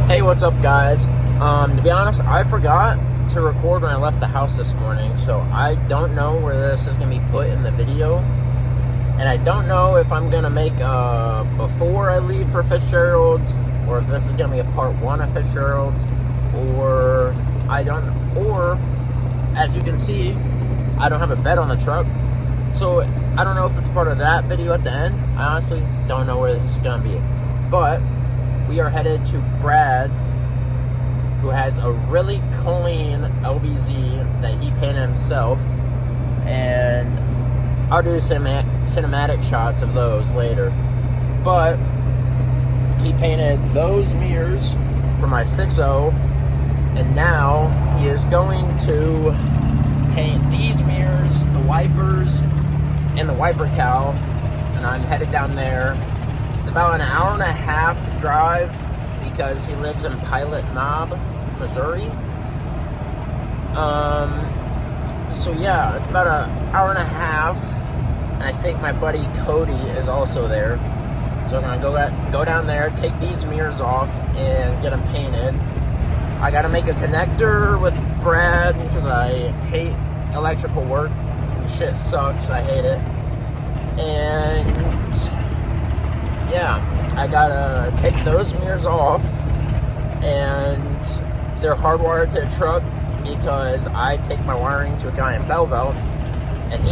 Hey, what's up, guys? To be honest, I forgot to record when I left the house this morning, so I don't know where this is going to be put in the video. And I don't know if I'm going to make before I leave for Fitzgerald's, or if this is going to be a part one of Fitzgerald's, or as you can see, I don't have a bed on the truck. So I don't know if it's part of that video at the end. I honestly don't know where this is going to be. But we are headed to Brad's, who has a really clean LBZ that he painted himself, and I'll do some cinematic shots of those later. But he painted those mirrors for my 6.0, and now he is going to paint these mirrors, the wipers, and the wiper cowl, and I'm headed down there. It's about an hour and a half drive because he lives in Pilot Knob, Missouri. So yeah, it's about an hour and a half, and I think my buddy Cody is also there. So I'm gonna go down there, take these mirrors off, and get them painted. I gotta make a connector with Brad because I hate electrical work. Shit sucks. I hate it. And yeah, I gotta take those mirrors off, and they're hardwired to the truck because I take my wiring to a guy in Belleville, and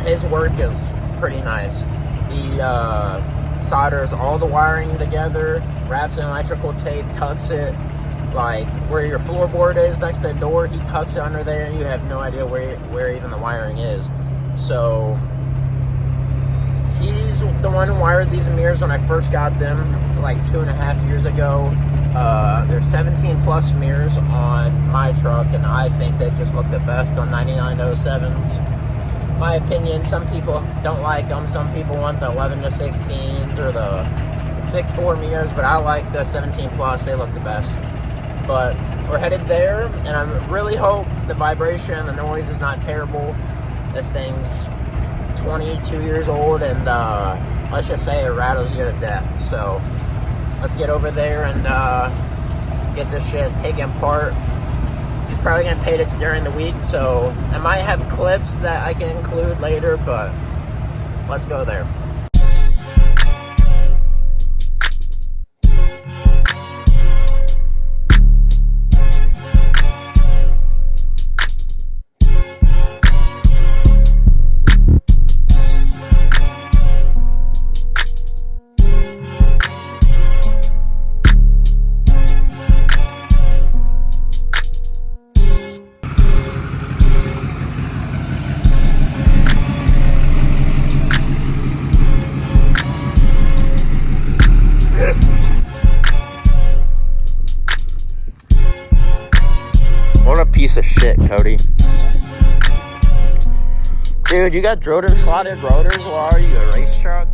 his work is pretty nice. He solders all the wiring together, wraps it in electrical tape, tucks it like where your floorboard is next to the door. He tucks it under there, and you have no idea where even the wiring is. So he's the one who wired these mirrors when I first got them, like 2.5 years ago. There's 17 plus mirrors on my truck, and I think they just look the best on 9907s. My opinion, some people don't like them. Some people want the 11 to 16s or the 6.4 mirrors, but I like the 17 plus. They look the best. But we're headed there, and I really hope the vibration and the noise is not terrible. This thing's 22 years old, and let's just say it rattles you to death. So let's get over there and get this shit taken apart. He's probably gonna paint it during the week, so I might have clips that I can include later, but let's go there. What a piece of shit, Cody. Dude, you got drilled and slotted rotors? What are you, a race truck?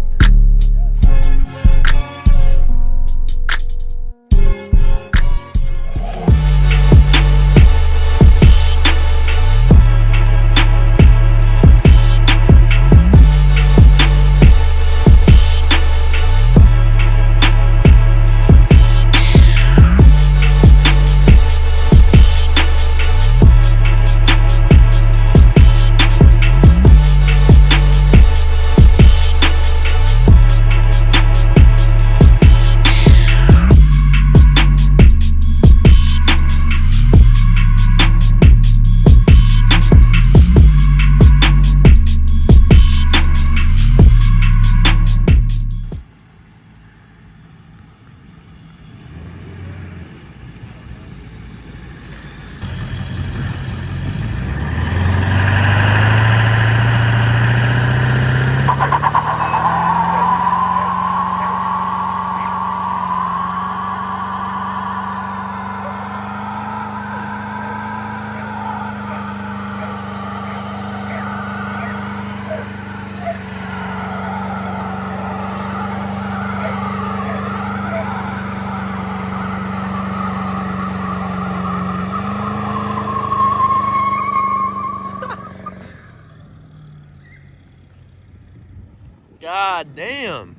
God damn.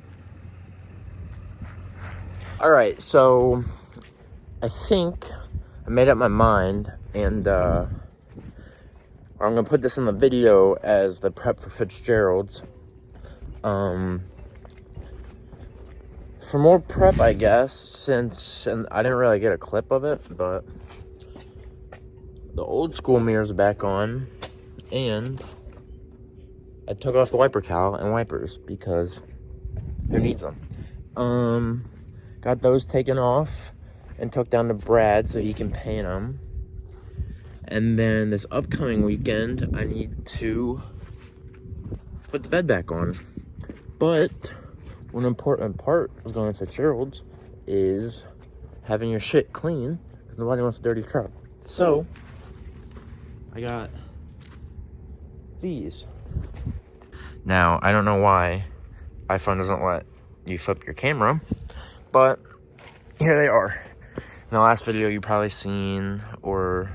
All right, so I think I made up my mind, and I'm gonna put this in the video as the prep for Fitzgerald's. For more prep, I guess, and I didn't really get a clip of it, but the old school mirrors are back on, and I took off the wiper cowl and wipers because who needs them? Got those taken off and took down to Brad so he can paint them. And then this upcoming weekend, I need to put the bed back on. But one important part of going to Fitzgerald's is having your shit clean, because nobody wants a dirty truck. So I got these. Now, I don't know why iPhone doesn't let you flip your camera, but here they are. In the last video you probably seen, or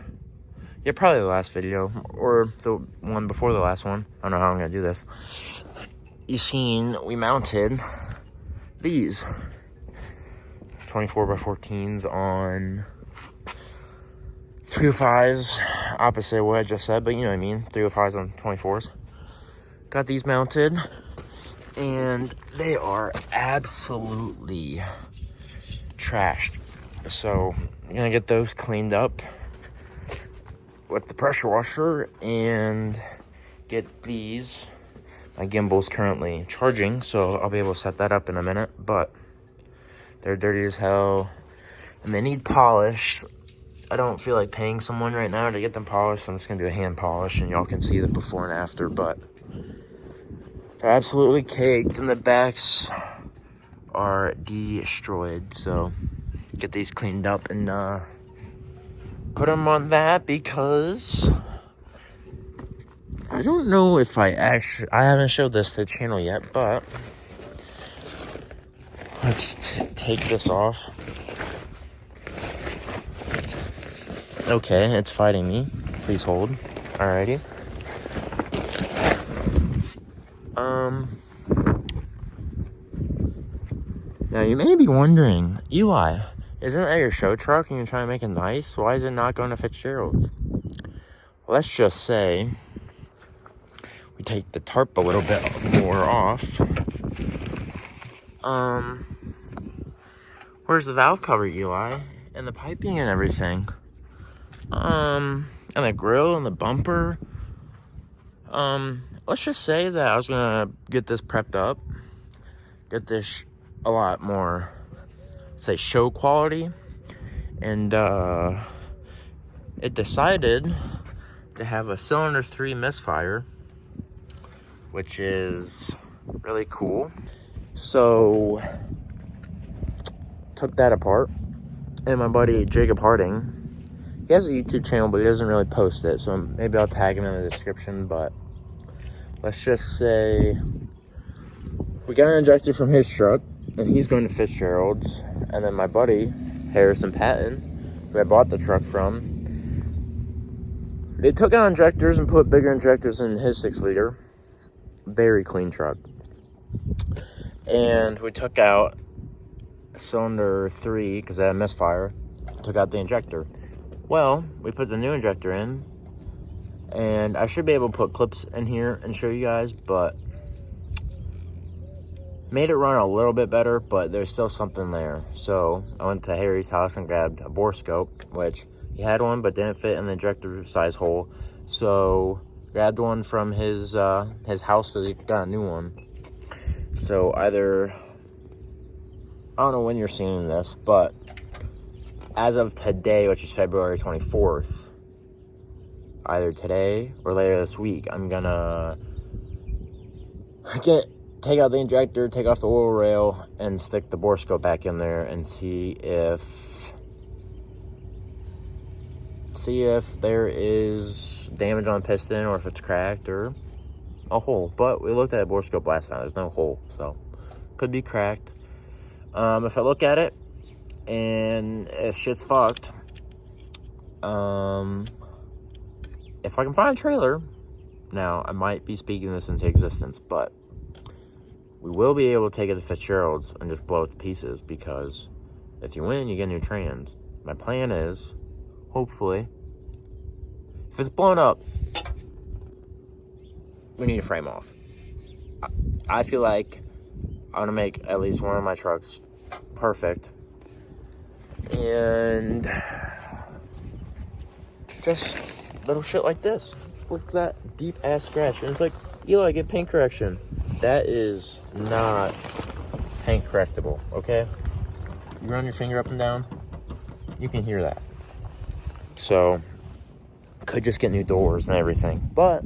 yeah, probably the last video, or the one before the last one. I don't know how I'm gonna do this. You seen we mounted these 24x14s on 305s, opposite what I just said, but you know what I mean, 305s on 24s. Got these mounted, and they are absolutely trashed. So I'm gonna get those cleaned up with the pressure washer and get these. My gimbal's currently charging, so I'll be able to set that up in a minute, but they're dirty as hell and they need polish. I don't feel like paying someone right now to get them polished. I'm just gonna do a hand polish and y'all can see the before and after, but they're absolutely caked and the backs are destroyed. So get these cleaned up and put them on that, because I don't know if I haven't showed this to the channel yet, but let's take this off. Okay, it's fighting me. Please hold. Alrighty. Now you may be wondering, Eli, isn't that your show truck and you're trying to make it nice? Why is it not going to Fitzgerald's? Let's just say we take the tarp a little bit more off. Where's the valve cover, Eli? And the piping and everything. And the grill and the bumper. Let's just say that I was gonna get this prepped up. Get this a lot more, say, show quality. And, it decided to have a cylinder 3 misfire, which is really cool. So took that apart, and my buddy Jacob Harding, he has a YouTube channel but he doesn't really post it, so maybe I'll tag him in the description. But let's just say we got an injector from his truck and he's going to Fitzgerald's, and then my buddy Harrison Patton, who I bought the truck from, they took out injectors and put bigger injectors in his 6-liter. Very clean truck. And we took out cylinder 3 because it had a misfire. Took out the injector. Well, we put the new injector in, and I should be able to put clips in here and show you guys, but made it run a little bit better, but there's still something there. So I went to Harry's house and grabbed a bore scope, which he had one but didn't fit in the injector size hole. So grabbed one from his house because he got a new one. So either, I don't know when you're seeing this, but as of today, which is February 24th, either today or later this week, I'm gonna take out the injector, take off the oil rail, and stick the bore scope back in there and see if there is damage on the piston or if it's cracked or a hole. But we looked at the bore scope last time, there's no hole, so could be cracked. If I look at it and if shit's fucked, if I can find a trailer, now I might be speaking this into existence, but we will be able to take it to Fitzgerald's and just blow it to pieces, because if you win, you get new trans. my plan is, hopefully, if it's blown up, we need to frame off. I feel like I want to make at least one of my trucks perfect. And just little shit like this. Look at that deep ass scratch. And it's like, Eli, get paint correction. That is not paint correctable, okay? You run your finger up and down, you can hear that. So, could just get new doors and everything. But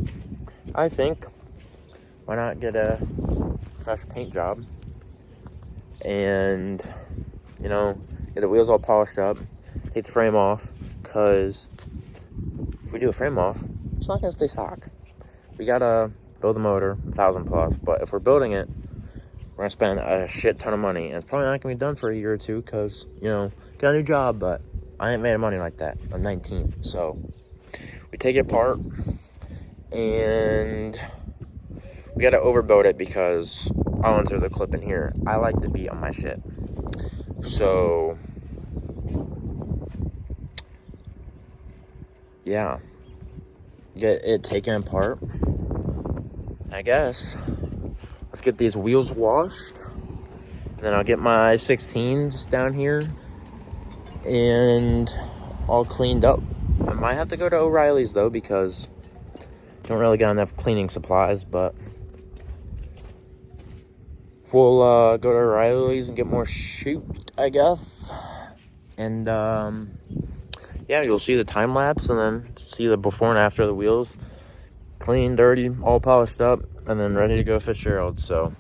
I think, why not get a fresh paint job and, you know, get the wheels all polished up, take the frame off, because if we do a frame off, it's not gonna stay stock. We gotta build the motor, 1,000 plus, but if we're building it, we're gonna spend a shit ton of money, and it's probably not gonna be done for a year or two, because, you know, got a new job, but I ain't made money like that. I'm 19, so we take it apart, and we gotta overbuild it, because I want to throw the clip in here. I like to be on my shit. So, yeah, get it taken apart, I guess. Let's get these wheels washed, and then I'll get my 16s down here and all cleaned up. I might have to go to O'Reilly's though, because I don't really got enough cleaning supplies, but we'll go to O'Reilly's and get more shoot, I guess. And yeah, you'll see the time lapse, and then see the before and after the wheels, clean, dirty, all polished up, and then ready to go Fitzgerald. So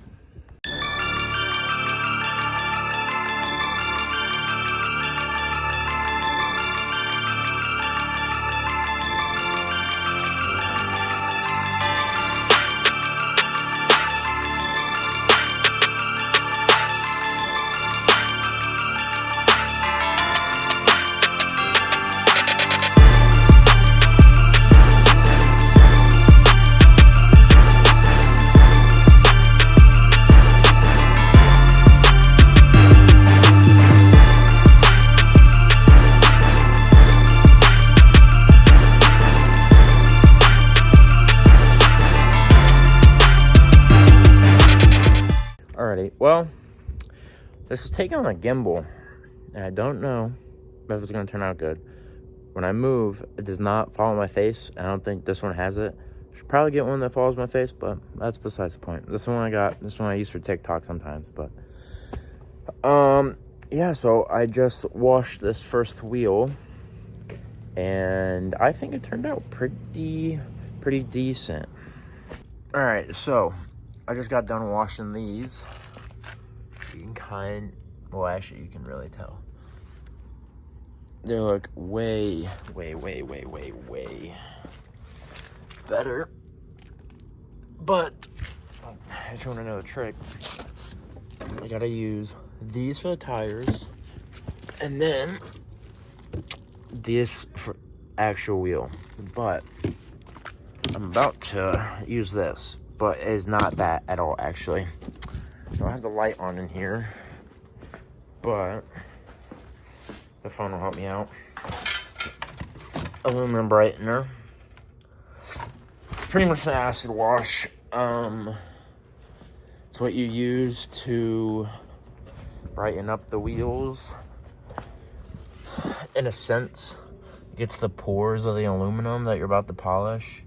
alrighty, well, this is taking on a gimbal, and I don't know if it's going to turn out good. When I move, it does not follow my face. I don't think this one has it. I should probably get one that follows my face, but that's besides the point. This one I got, this one I use for TikTok sometimes, but yeah, so I just washed this first wheel, and I think it turned out pretty decent. Alright, so I just got done washing these. You can well, actually, you can really tell. They look way better. But if you want to know the trick, I gotta use these for the tires, and then this for actual wheel. But I'm about to use this, but it's not that at all, actually. I don't have the light on in here, but the phone will help me out. Aluminum brightener. It's pretty much an acid wash. It's what you use to brighten up the wheels. In a sense, it gets the pores of the aluminum that you're about to polish.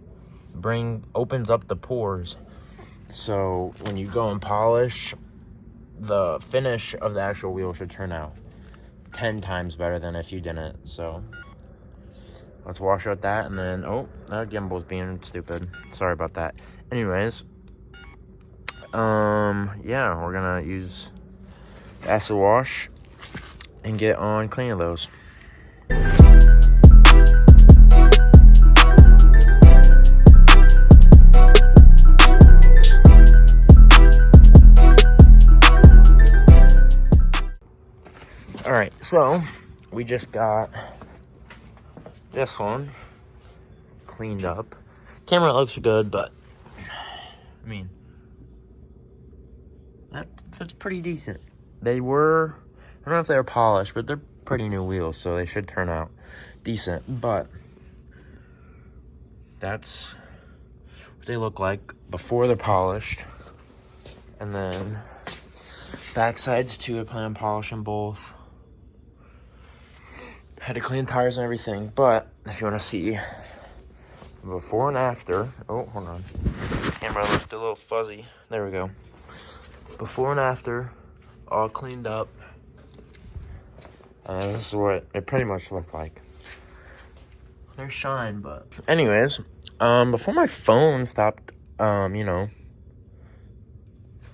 Opens up the pores. So when you go and polish, the finish of the actual wheel should turn out 10 times better than if you didn't. So let's wash out that, and then, oh, that gimbal's being stupid. Sorry about that. Anyways, yeah, we're gonna use acid wash and get on cleaning those. All right, so we just got this one cleaned up. Camera looks good, but I mean, that's pretty decent. They were, I don't know if they were polished, but they're pretty new wheels, so they should turn out decent. But that's what they look like before they're polished. And then backsides too, I plan on polishing both. Had to clean tires and everything, but if you want to see before and after, oh, hold on, camera left a little fuzzy, there we go. Before and after, all cleaned up. This is what it pretty much looked like. There's shine, but anyways, before my phone stopped,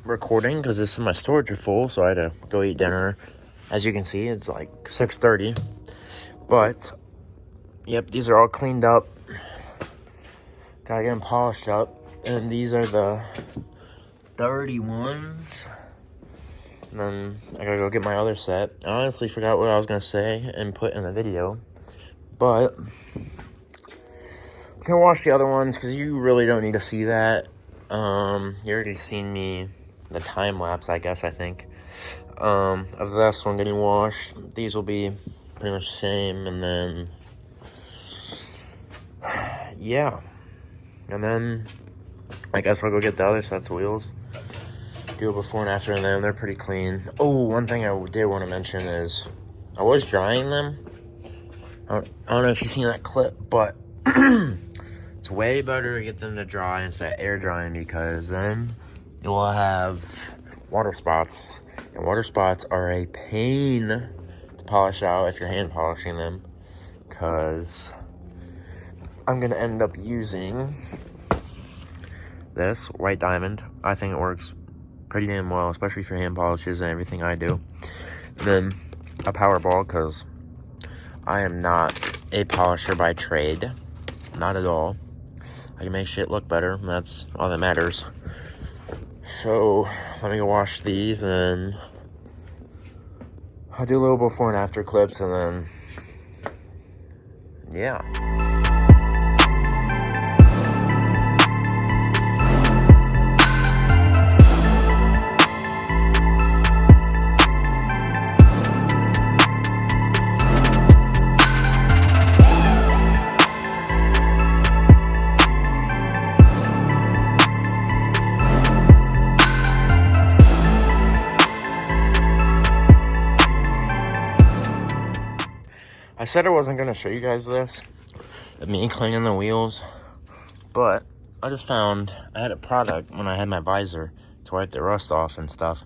recording, because this is my storage is full, so I had to go eat dinner. As you can see, it's like 6:30. But, yep, these are all cleaned up. Gotta get them polished up. And these are the dirty ones. And then I gotta go get my other set. I honestly forgot what I was gonna say and put in the video. But I'm gonna watch the other ones because you really don't need to see that. You already seen me, the time lapse, I think, of this one getting washed. These will be pretty much the same, and then yeah, and then I guess I'll go get the other sets of wheels, do it before and after, and then they're pretty clean. Oh, one thing I did want to mention is I was drying them. I don't know if you've seen that clip, but it's way better to get them to dry instead of air drying, because then you will have water spots, and water spots are a pain to polish out if you're hand polishing them, because I'm gonna end up using this white diamond. I think it works pretty damn well, especially for hand polishes and everything I do. And then a power ball, because I am not a polisher by trade, not at all. I can make shit look better, and that's all that matters. So let me go wash these, and I'll do a little before and after clips, and then yeah. I said I wasn't going to show you guys this, of me cleaning the wheels, but I just found I had a product when I had my visor to wipe the rust off and stuff,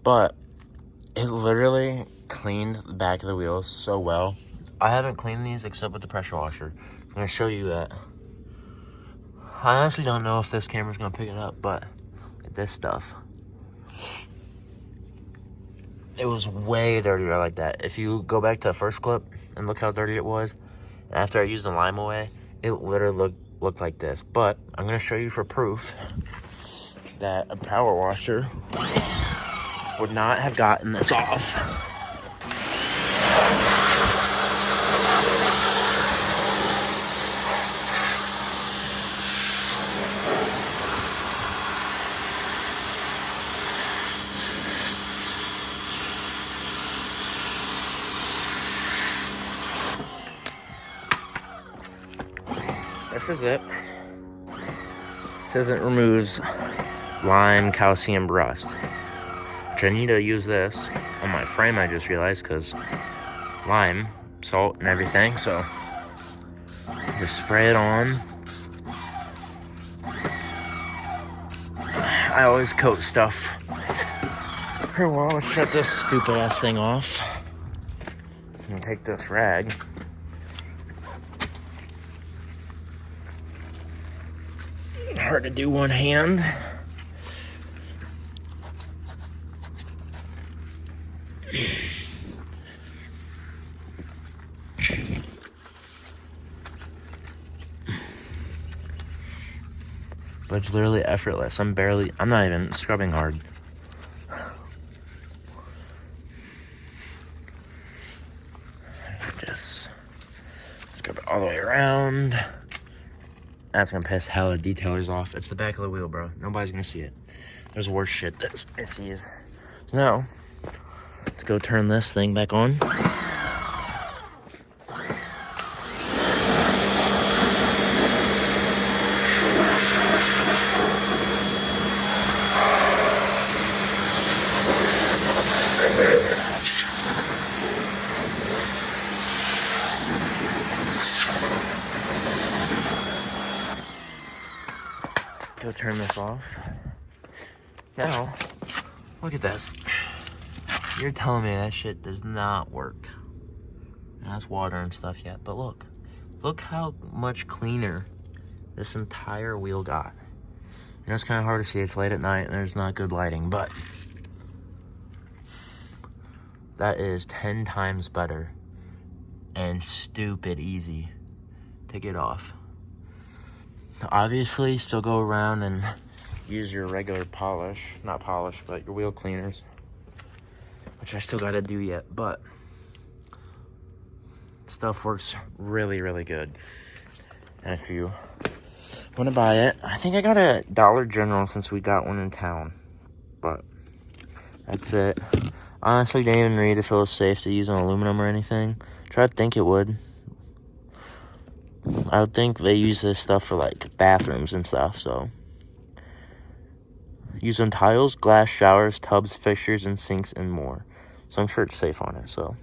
but it literally cleaned the back of the wheels so well. I haven't cleaned these except with the pressure washer. I'm going to show you that. I honestly don't know if this camera's going to pick it up, but this stuff, it was way dirtier like that. If you go back to the first clip and look how dirty it was, after I used the lime away, it literally looked like this. But I'm gonna show you for proof that a power washer would not have gotten this off. This is it. It says it removes lime, calcium, rust. Which I need to use this on my frame, I just realized, because lime, salt, and everything. So just spray it on. I always coat stuff. Here, well, let's shut this stupid ass thing off. And take this rag. Hard to do one hand. But it's literally effortless. I'm not even scrubbing hard. Just scrub it all the way around. That's gonna piss hella detailers off. It's the back of the wheel, bro. Nobody's gonna see it. There's worse shit that it sees. So now, let's go turn this thing back on. go turn this off. Now, look at this. You're telling me that shit does not work. And that's water and stuff yet, but look. Look how much cleaner this entire wheel got. You know, it's kind of hard to see. It's late at night and there's not good lighting, but that is 10 times better and stupid easy to get off. Obviously, still go around and use your regular polish. Not polish, but your wheel cleaners. Which I still got to do yet, but stuff works really, really good. And if you want to buy it, I think I got a Dollar General since we got one in town. But that's it. Honestly, didn't even read if it was safe to use on aluminum or anything. Try to think it would. I would think they use this stuff for like bathrooms and stuff, so. Use on tiles, glass, showers, tubs, fixtures, and sinks, and more. So I'm sure it's safe on it, so.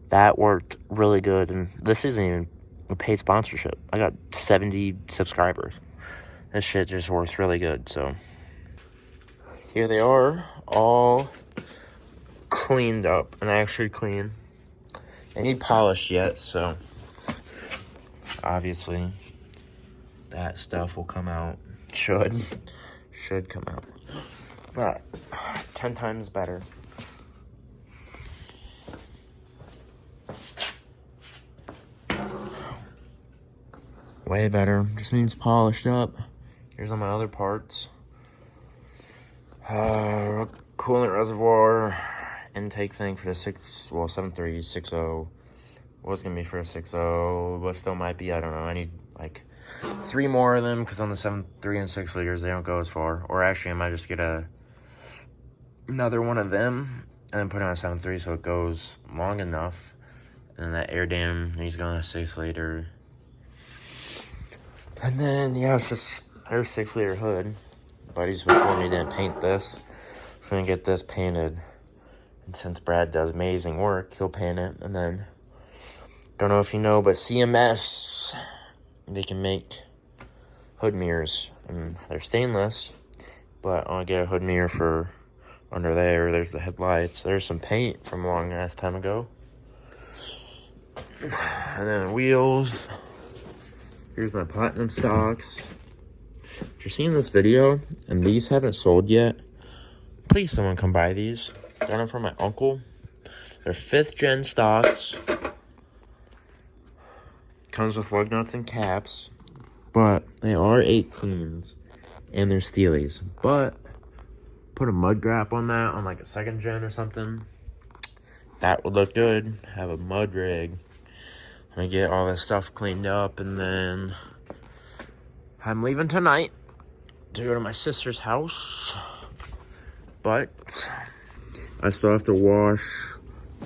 That worked really good, and this isn't even a paid sponsorship. I got 70 subscribers. This shit just works really good, so. Here they are, all cleaned up, and actually clean. They need polished yet, so. Obviously, that stuff will come out. Should come out. But 10 times better. Way better. Just needs polished up. Here's all my other parts. Coolant reservoir intake thing for the 7.3, 6.0. Was gonna be for a 6.0, but still might be. I don't know. I need like 3 more of them because on the 7.3 and 6 liters they don't go as far. Or actually, I might just get another one of them and then put it on a 7.3 so it goes long enough. And then that air dam needs to go on a 6 liter. And then yeah, it's just her 6 liter hood. Buddies before me didn't paint this, so I'm gonna get this painted. And since Brad does amazing work, he'll paint it. And then don't know if you know, but CMS, they can make hood mirrors. And they're stainless, but I'll get a hood mirror for under there. There's the headlights. There's some paint from a long ass time ago. And then wheels. Here's my platinum stocks. If you're seeing this video and these haven't sold yet, please someone come buy these. Got them from my uncle. They're 5th gen stocks. Comes with lug nuts and caps, but they are 8 cleans, and they're steelies. But put a mud grap on that on like a 2nd gen or something. That would look good. Have a mud rig. I get all this stuff cleaned up, and then I'm leaving tonight to go to my sister's house. But I still have to wash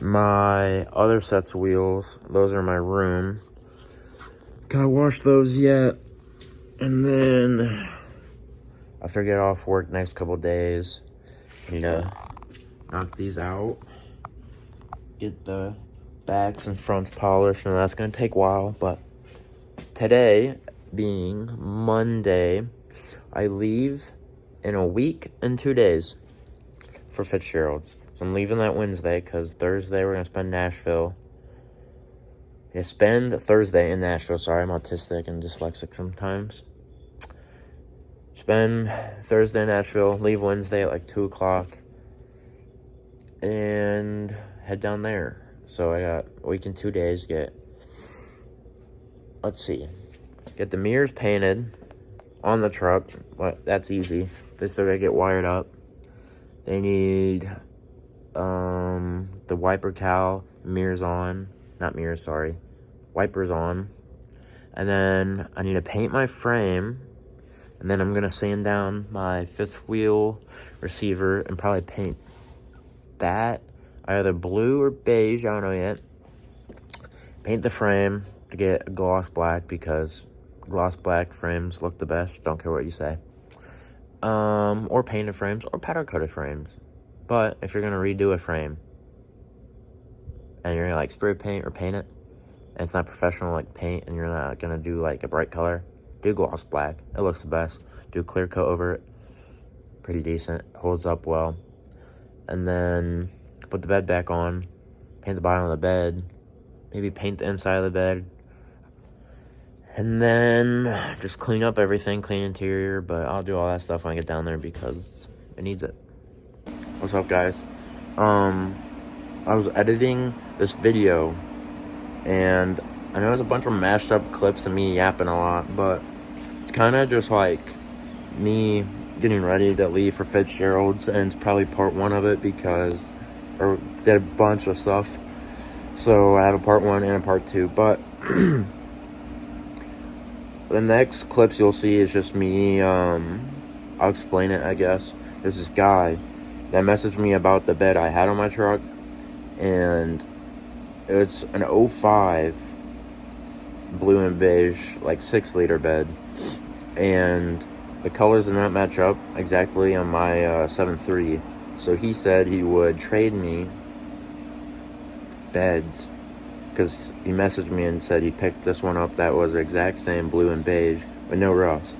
my other sets of wheels. Those are in my room. Gotta wash those yet. And then after I get off work next couple days, I need to knock these out. Get the backs and fronts polished, and that's gonna take a while. But today, being Monday, I leave in a week and 2 days for Fitzgerald's. So I'm leaving that Wednesday because Thursday we're gonna spend Nashville. Yeah, spend Thursday in Nashville. Sorry, I'm autistic and dyslexic sometimes. Spend Thursday in Nashville. Leave Wednesday at like 2 o'clock. And head down there. So I got a week and 2 days to get the mirrors painted on the truck. But that's easy. They still gotta get wired up. They need the wiper cowl, mirrors on. Not mirrors, sorry. Wipers on. And then I need to paint my frame. And then I'm going to sand down my 5th wheel receiver and probably paint that either blue or beige. I don't know yet. Paint the frame to get a gloss black because gloss black frames look the best. Don't care what you say. Or painted frames or powder coated frames. But if you're going to redo a frame, and you're gonna like spray paint or paint it, and it's not professional like paint, and you're not gonna do like a bright color, do gloss black. It looks the best. do a clear coat over it. Pretty decent, holds up well. And then put the bed back on, paint the bottom of the bed, maybe paint the inside of the bed. And then just clean up everything, clean interior, but I'll do all that stuff when I get down there because it needs it. What's up, guys? I was editing this video, and I know there's a bunch of mashed up clips of me yapping a lot, but it's kind of just like me getting ready to leave for Fitzgerald's, and it's probably part 1 of it because I did a bunch of stuff. So I have a part 1 and a part 2, but the next clips you'll see is just me, I'll explain it, I guess. There's this guy that messaged me about the bed I had on my truck, and it's an 05 blue and beige, like 6-liter bed, and the colors did not match up exactly on my 7.3, so he said he would trade me beds, because he messaged me and said he picked this one up that was the exact same blue and beige with no rust.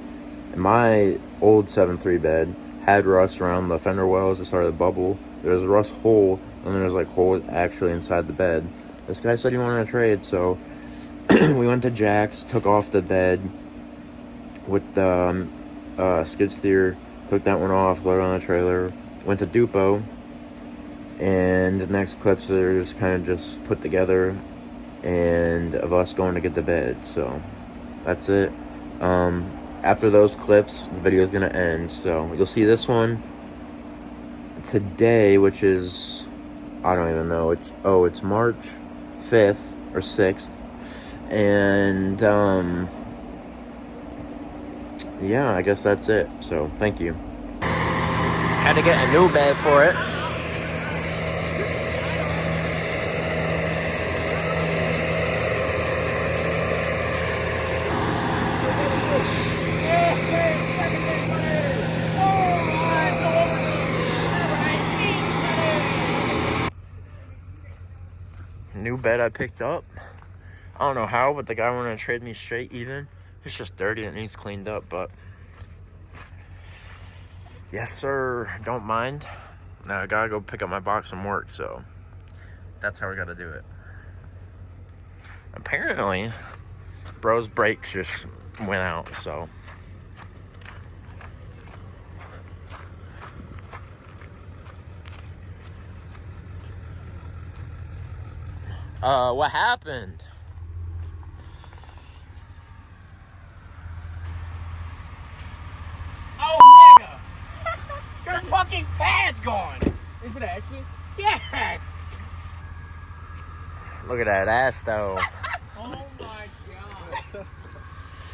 And my old 7.3 bed had rust around the fender wells that started to bubble. There was a rust hole, and then there's like holes actually inside the bed. This guy said he wanted to trade, so we went to Jack's, took off the bed with the skid steer, took that one off, loaded on the trailer, went to Dupo, and the next clips are just kind of just put together and of us going to get the bed. So that's it. After those clips, the video is going to end. So you'll see this one today, which is, I don't even know. It's March 5th or 6th. And, yeah, I guess that's it. So thank you. Had to get a new bed for it. New bed I picked up. I don't know how, but the guy wanted to trade me straight even. It's just dirty and it needs cleaned up, but yes, sir. Don't mind. Now I gotta go pick up my box from work, so that's how we gotta do it. Apparently, bro's brakes just went out, so. What happened? Oh, nigga! Your fucking pad's gone! Is it actually? Yes! Look at that ass, though. Oh my god.